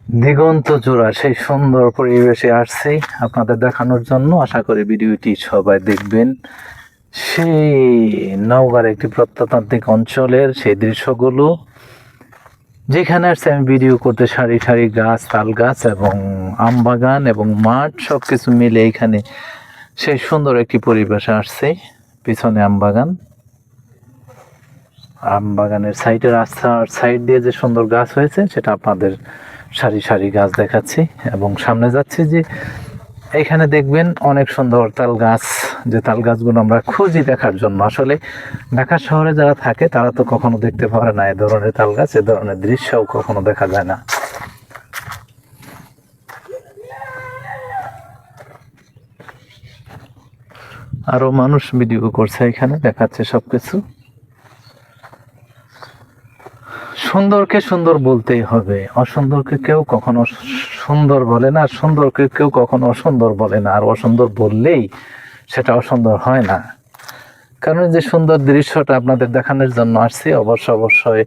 দিগন্ত জোড়া সেই সুন্দর পরিবেশে আসছি আপনাদের দেখানোর জন্য। আশা করি ভিডিওটি সবাই দেখবেন। সেই নওগাঁর একটি প্রত্নতান্ত্রিক অঞ্চলের সেই দৃশ্যগুলো, যেখানে আসছে আমি ভিডিও করতে। সারি সারি গাছ, তাল গাছ এবং আম বাগান এবং মাঠ সব কিছু মিলে এখানে সেই সুন্দর একটি পরিবেশে আসছে। পিছনে আম বাগান, আম বাগানের সাইডে রাস্তার সাইড দিয়ে যে সুন্দর গাছ হয়েছে সেটা আপনাদের সারি সারি গাছ দেখাচ্ছি। এবং সামনে যাচ্ছি যে এখানে দেখবেন অনেক সুন্দর তাল গাছ, যে তাল গাছগুলো আমরা খুঁজি দেখার জন্য। আসলে ঢাকা শহরে যারা থাকে তারা তো কখনো দেখতে পারে না এ ধরনের তাল গাছ, এ ধরনের দৃশ্যও কখনো দেখা যায় না। আরো মানুষ ভিডিও করছে, এখানে দেখাচ্ছে সবকিছু। সুন্দরকে সুন্দর বলতেই হবে, অসুন্দরকে কেউ কখনো সুন্দর বলে না, আর সুন্দরকে কেউ কখনো অসুন্দর বলে না। আর অসুন্দর বললেই সেটা অসুন্দর হয় না। কারণ যে সুন্দর দৃশ্যটা আপনাদের দেখানোর জন্য আসছি, অবশ্যই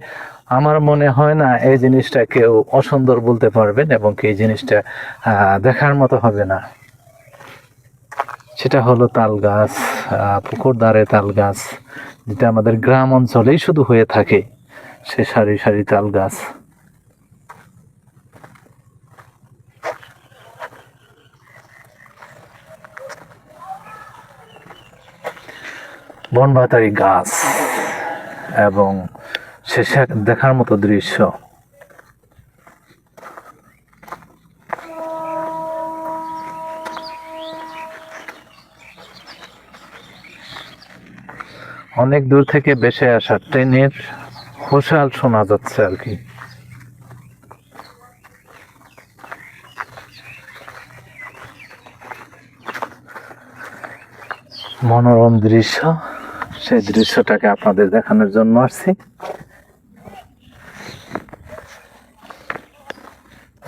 আমার মনে হয় না এই জিনিসটা কেউ অসুন্দর বলতে পারবেন এবং এই জিনিসটা দেখার মতো হবে না। সেটা হলো তাল গাছ, পুকুর ধারে তাল গাছ, যেটা আমাদের গ্রাম অঞ্চলেই শুধু হয়ে থাকে। সে সারি সারি তাল গাছ। বনবাতারি গাছ এবং সে দেখার মতো দৃশ্য। অনেক দূর থেকে ভেসে আসা ট্রেনের হুঁশাল শোনা যাচ্ছে আর কি। মনোরম দৃশ্য, সেই দৃশ্যটাকে আপনাদের দেখানোর জন্য আসছি।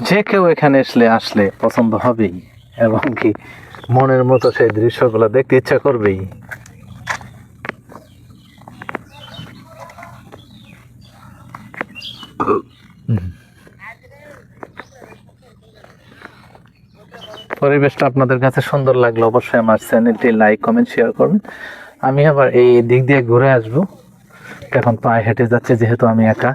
যে কেউ এখানে আসলে পছন্দ হবেই এবং কি মনের মতো সেই দৃশ্যগুলো দেখতে ইচ্ছা করবেই। পরিবেশটা আপনাদের কাছে সুন্দর লাগলে অবশ্যই আমার চ্যানেলটি লাইক, কমেন্ট, শেয়ার করবেন। আমি আবার এই দিক দিয়ে ঘুরে আসবো। এখন পায়ে হেঁটে যাচ্ছে যেহেতু আমি একা।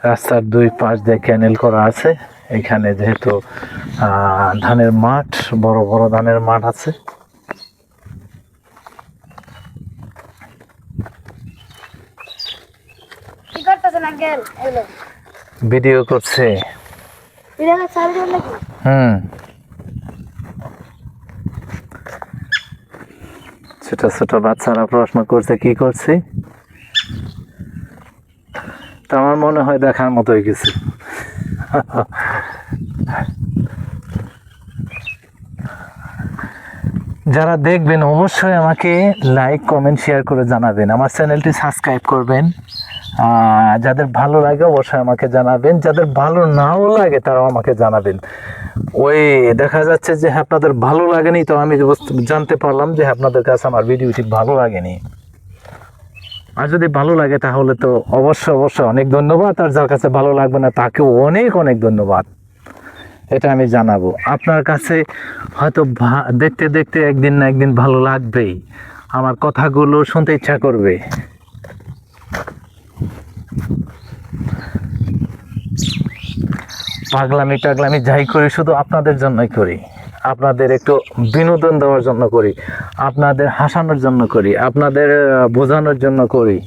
রাস্তার দুই পাশ দিয়ে ক্যানেল করা আছে। এখানে যেহেতু ধানের মাঠ, বড় বড় ধানের মাঠ আছে। ভিডিও করছে। ছোট ছোট বাচ্চারা প্রশ্ন করছে কি করছে, তা আমার মনে হয় দেখার মতোই কিছু। যারা দেখবেন অবশ্যই আমাকে লাইক, কমেন্ট, শেয়ার করে জানাবেন। আমার চ্যানেলটি সাবস্ক্রাইব করবেন। যাদের ভালো লাগে অবশ্যই আমাকে জানাবেন, যাদের ভালো নাও লাগে তারাও আমাকে জানাবেন। ওই দেখা যাচ্ছে যে আপনাদের ভালো লাগেনি, তো আমি জানতে পারলাম যে আপনাদের কাছে আমার ভিডিওটি ভালো লাগেনি। আর যদি ভালো লাগে তাহলে তো অবশ্যই অনেক ধন্যবাদ। আর যার কাছে ভালো লাগবে না তাকেও অনেক অনেক ধন্যবাদ, এটা আমি জানাবো। আপনার কাছে হয়তো দেখতে দেখতে একদিন না একদিন ভালো লাগবেই, আমার কথাগুলো শুনতে ইচ্ছা করবে। পাগলামি টাগলামি যাই করি শুধু আপনাদের জন্যই করি, আপনাদের একটু বিনোদন দেওয়ার জন্য করি, আপনাদের হাসানোর জন্য করি, আপনাদের বোঝানোর জন্য করি।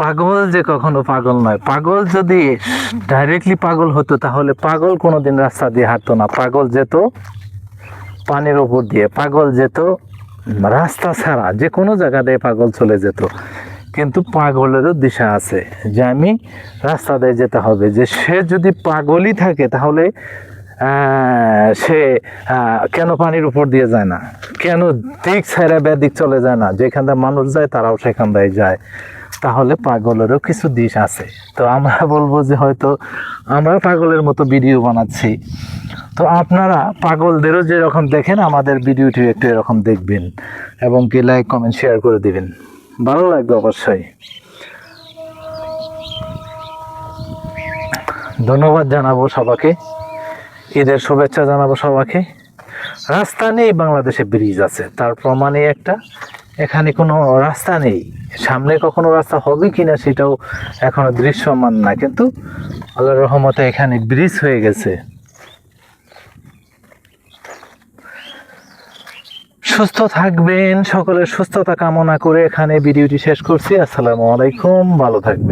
পাগল যে কখনো পাগল নয়। পাগল যদি ডাইরেক্টলি পাগল হতো তাহলে পাগল কোনোদিন রাস্তা দিয়ে হাঁটতো না। পাগল যেত পানির উপর দিয়ে, পাগল যেত রাস্তা ছাড়া, যে কোনো জায়গা দিয়ে পাগল চলে যেত। কিন্তু পাগলেরও দিশা আছে যে আমি রাস্তা দিয়ে যেতে হবে। যে সে যদি পাগলই থাকে তাহলে সে কেন পানির উপর দিয়ে যায় না, কেন দিক ছাড়া ব্যাদিক চলে যায় না, যেখান দিয়ে মানুষ যায় তারাও সেখান দিয়ে যায়। তাহলে পাগলেরও কিছু দিশ আছে। তো আমরা বলবো যে হয়তো আমরা পাগলের মতো ভিডিও বানাচ্ছি, তো আপনারা পাগলদেরও যেরকম দেখেন আমাদের ভিডিওটি একটু এরকম দেখবেন এবং কি লাইক কমেন্ট শেয়ার করে দিবেন, ভালো লাগবে অবশ্যই। ধন্যবাদ জানাবো সবাইকে, ঈদের শুভেচ্ছা জানাবো সবাইকে। রাস্তা নেই, বাংলাদেশে ব্রিজ আছে, তার প্রমাণে একটা, এখানে কোনো রাস্তা নেই, সামনে কখনো রাস্তা হবে কিনা সেটাও এখনো দৃশ্যমান না, কিন্তু আল্লাহর রহমতে এখানে ব্রিজ হয়ে গেছে। সুস্থ থাকবেন, সকলের সুস্থতা কামনা করে এখানে ভিডিওটি শেষ করছি। আসসালামু আলাইকুম, ভালো থাকবেন।